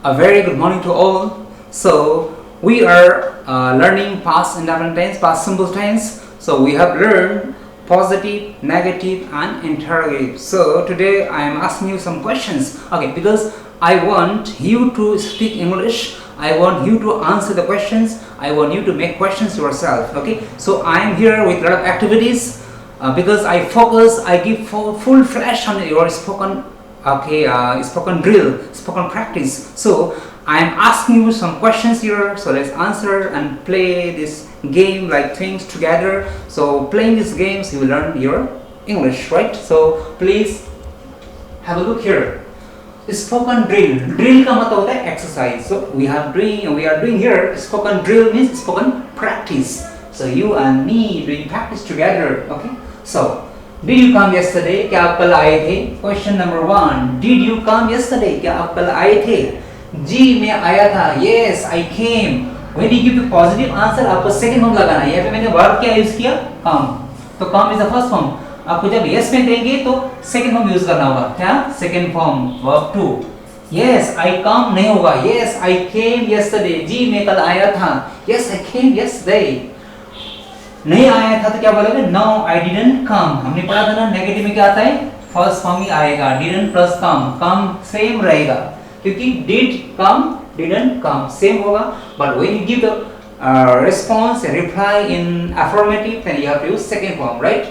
A very good morning to all. So we are learning past indefinite tense, past simple tense. So we have learned positive, negative, and interrogative. So today I am asking you some questions. Okay, because I want you to speak English. I want you to answer the questions. I want you to make questions yourself. Okay, so I am here with a lot of activities because I focus. I give full flash on your spoken spoken drill, spoken practice. So I am asking you some questions here, so let's answer and play this game like things together. So playing these games you will learn your English, right? So please have a look here. Spoken drill. Drill का मतलब होता है exercise. So we are doing here spoken drill means spoken practice. So you and me doing practice together. Okay. So Did you come yesterday? क्या आप कल आए थे? Question number 1. Did you come yesterday? क्या आप कल आए थे? जी मैं आया था. Yes, I came. When you give the positive answer, आपको second form लगाना है. यहाँ पे मैंने verb क्या use किया? Come. तो come is the first form. आपको जब yes में देंगे तो second form use करना होगा. क्या? Second form. Verb 2. Yes, I come नहीं होगा. Yes, I came yesterday. जी मैं कल आया था. Yes, I came yesterday. नहीं आया था तो क्या बोलोगे? No, I didn't come. हमने पढ़ा था ना नेगेटिव में क्या आता है? फर्स्ट फॉर्म ही आएगा. Didn't plus come सेम रहेगा क्योंकि did come, didn't come same होगा. But when you give the response and reply in affirmative, then you have to use second form, right?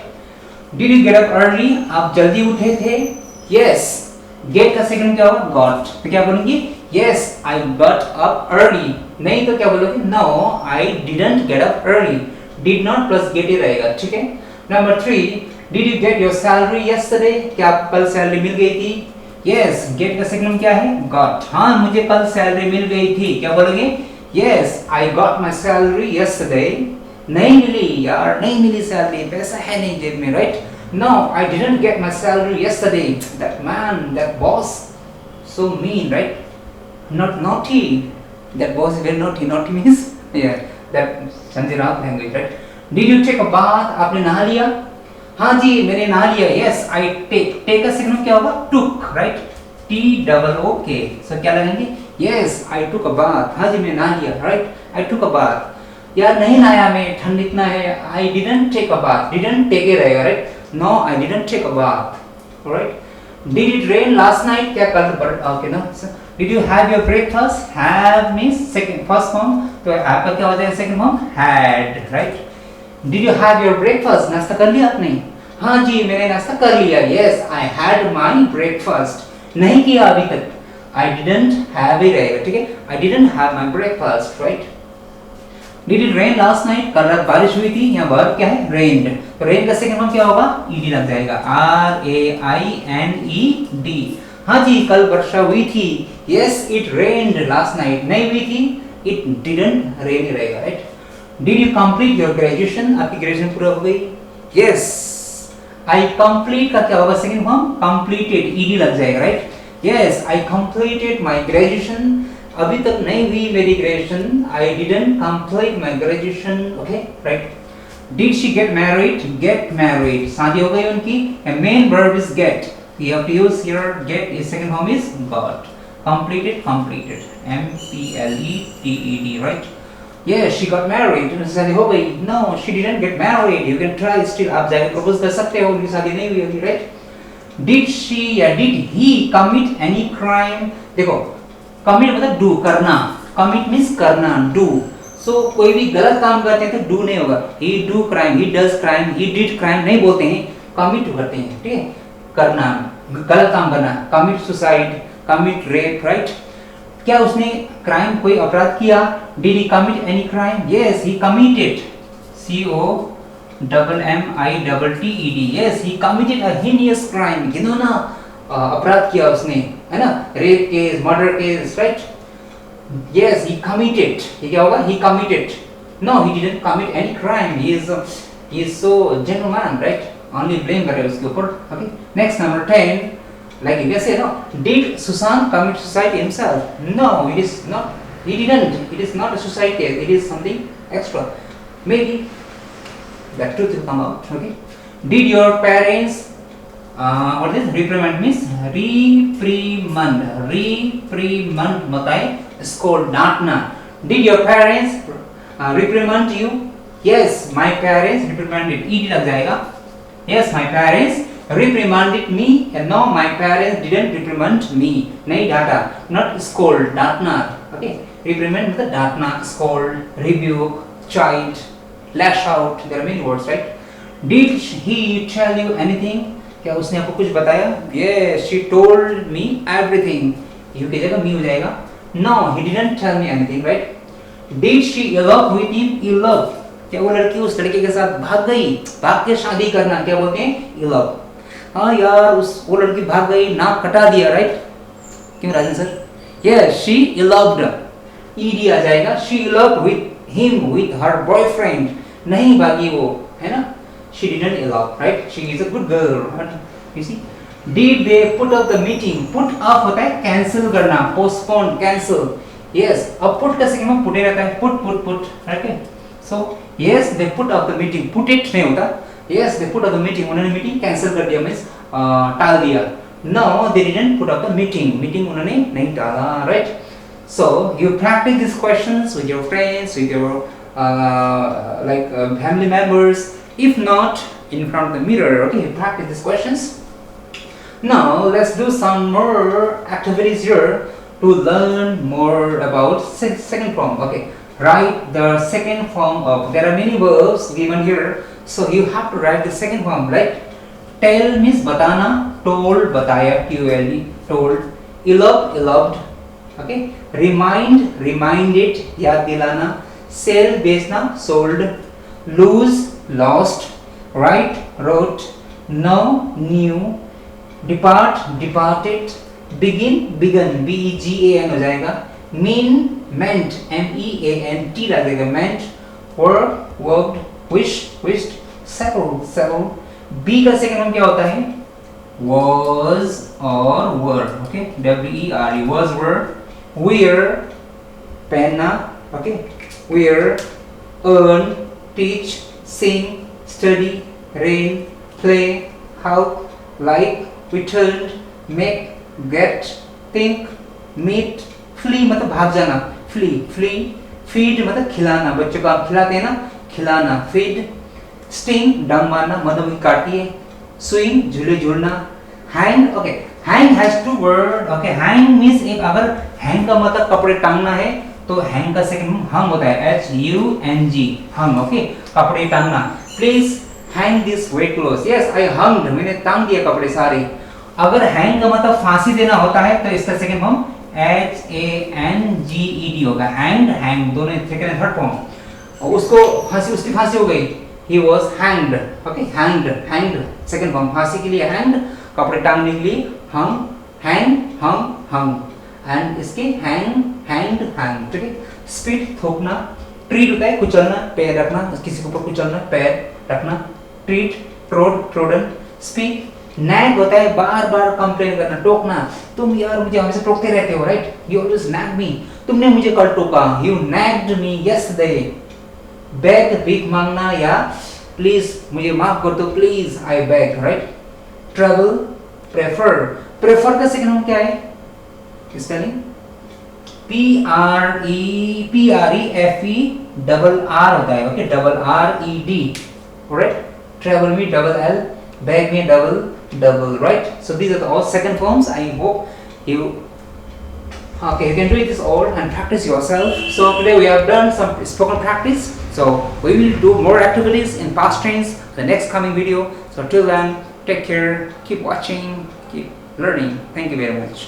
Did you get up early? आप जल्दी उठे थे? Yes. Get का second क्या होगा? Got. तो क्या बोलेंगे? Yes, I got up early. नहीं तो क्या बोलोगे? No, I didn't get up early. Did not plus get ही रहेगा, ठीक है? Number 3, did you get your salary yesterday? क्या आपको कल सैलरी मिल गई थी? Yes, get का सेकंड क्या है? Got. हाँ मुझे कल सैलरी मिल गई थी. क्या बोलोगे? Yes, I got my salary yesterday. नहीं मिली यार, नहीं मिली सैलरी, पैसा है नहीं जेब में, right? No, I didn't get my salary yesterday. That man, that boss, so mean, right? Not naughty. That boss is very naughty. Naughty means that Sanjay Raut language, right? Did you take a bath? आपने नहा लिया? हाँ जी मैंने नहा लिया. Yes, I take का second क्या होगा? Took, right? T-O-O-K. So क्या लगेंगे? Yes, I took a bath. हाँ जी मैं नहा लिया, right? I took a bath. यार नहीं नहाया मैं, ठंड इतना है. I didn't take a bath. Didn't take ही रहेगा, right? No, I didn't take a bath. Alright? Did it rain last night? क्या कल okay ना? Did you have your breakfast? Have means second first form. तो आपका क्या होता है second form? Had, right? Did you have your breakfast? नाश्ता कर लिया आपने? हाँ जी मैंने नाश्ता कर लिया. Yes, I had my breakfast. नहीं किया अभी तक. I didn't have ही रहेगा, ठीक है? I didn't have my breakfast, right? Did it rain last night? कल रात बारिश हुई थी. यहाँ verb क्या है? Rained. तो rain का second form क्या होगा? ed लग जाएगा. R-A-I-N-E-D. हाँ जी कल वर्षा हुई थी. Yes, it rained last night. नहीं हुई थी. It didn't rain ही रहेगा, right? Did you complete your graduation? आपकी ग्रेजुएशन पूरा हो गई? Yes, I complete का क्या होगा second form? Completed, ed लग जाएगा, right? Yes, I completed my graduation. अभी तक नहीं हुई मेरी graduation. I didn't complete my graduation. Okay, right? Did she get married? Get married. शादी हो गई उनकी. A main verb is get. You have to use here get. Is second form is got. Completed, completed. M-P-L-E-T-E-D, right? Yes, she got married. शादी हो गई. No, she didn't get married. You can try still. आप जाके propose कर सकते हो. उनकी शादी नहीं हुई होगी, right? Did she या did he commit any crime? देखो, commit मतलब do करना. Commit means करना, do. So कोई भी गलत काम करते हैं तो do नहीं होगा. He do crime, he does crime, he did crime नहीं बोलते हैं. Commit करते हैं, ठीक है? करना, गलत काम करना. Commit suicide, commit rape, right? क्या उसने क्राइम कोई अपराध किया? Did he commit any crime? Yes, he committed. C-O-M-M-I-T-T-E-D. Yes, he committed a heinous crime. घिनौना अपराध किया उसने, है ना? Rape case, murder case, right? Yes, he committed. ये क्या होगा? He committed. No, he didn't commit any crime. He is so gentleman, right? Only blame करे उसके ऊपर. Okay. Next number 10. Like you can say, no. Did Sushant commit suicide himself? No, it is not. He didn't. It is not a suicide case. It is something extra. Maybe the truth will come out. Okay. Did your parents what is reprimand means reprimand. Reprimand मतलब है scold, डांटना. Did your parents reprimand you? Yes, my parents reprimanded. ed लग जाएगा. Yes, my parents reprimanded me. And no, my parents didn't reprimand me. नहीं डांटा, not scold, डांटना. Okay, reprimand मतलब डांटना, scold, rebuke, chide, lash out. There are many words, right? Did he tell you anything? क्या उसने आपको कुछ बताया? Yes, she told me everything. You की जगह me हो जाएगा. No, he didn't tell me anything, right? Did she elope with him? Elope. क्या वो लड़की उस लड़के के साथ भाग गई? भाग के शादी करना क्या बोलते हैं? Elope. हाँ यार वो लड़की भाग गई, नाक कटा दिया, right? क्यों Rajan sir? Yes, she eloped. ed आ जाएगा. She eloped with him, with her boyfriend. नहीं भागी वो, है ना? She didn't elope, right? She is a good girl, right? You see? Did they put up the meeting? Put up होता है cancel करना, postpone, cancel. Yes, अब put का सेकंड में put रहता है, put, okay? So yes, they put up the meeting. Put it नहीं होता. Yes, they put up the meeting. उन्होंने meeting cancel कर दिया, means टाल दिया. No, they didn't put up the meeting. Meeting उन्होंने नहीं टाला, right? So you practice these questions with your friends, with your family members. If not, in front of the mirror, okay, practice these questions. Now, let's do some more activities here to learn more about second form, okay. Write the second form of, there are many verbs given here, so you have to write the second form, right? Tell means batana, told, bataya, T-O-L-E, told. Elope, eloped, okay. Remind, reminded, yaad dilana. Sell, बेचना, sold. Lose, lost. Write, wrote. Know, knew. Depart, departed. Begin, begun, B-E-G-A-N हो जाएगा. Mean, meant, M-E-A-N-T लगेगा, meant. Work, worked. Wish, wished. Settle, settled. B का second form क्या होता है? Was or were, okay? W-E-R-E, was, were. Wear, penna, okay? Wear, earn, teach, sing, study, rain, play, help, like, returned, make, get, think, meet, flee मतलब भाग जाना, flee, feed मतलब खिलाना, बच्चों को आप खिलाते हैं ना, खिलाना, feed, sting डंग मारना, मधुमक्खी काटती है, swing झूले झूलना, hang, okay, hang has two word, okay, hang means एक अगर hang का मतलब कपड़े टांगना है तो hang का सेकंड hang होता है, H-U-N-G, hang, okay, कपड़े टांगना. Please hang this wet clothes. Yes, I hunged, मैंने टांग दिया कपड़े सारे. अगर hang का मतलब फांसी देना होता है तो इसका सेकंड फॉर्म H-A-N-G-E-D होगा. hang दोनों सेकंड एंड थर्ड फॉर्म. और उसको फांसी, उसकी फांसी हो गई. He was hanged. Okay, hanged second form. फांसी के लिए hanged, कपड़े टांगने के लिए hung. एंड इसके hanged, ठीक है. स्पीड थोपना, ट्रीट होता है कुचलना, पैर रखना, किसी के ऊपर कुचलना, पैर रखना, ट्रीट, ट्रोडन. स्पीक, नैग होता है बार बार कंप्लेन करना, टोकना. तुम यार मुझे हमेशा टोकते रहते हो, राइट? यू ऑलवेज नैग मी. तुमने मुझे कल टोका, यू नैग्ड मी यस्टरडे. बेग, भीख मांगना या प्लीज मुझे माफ कर दो, please I beg, right? Travel, prefer का सेकंड फॉर्म क्या है? स्पेलिंग P-R-E-F-E-R-R होता है, ओके, R-R-E-D, राइट? ट्रैवल में L, बैग में double, right? So these are all second forms. I hope you you can do this all and practice yourself. So today we have done some spoken practice. So we will do more activities in past tense the next coming video. So till then, take care, keep watching, keep learning. Thank you very much.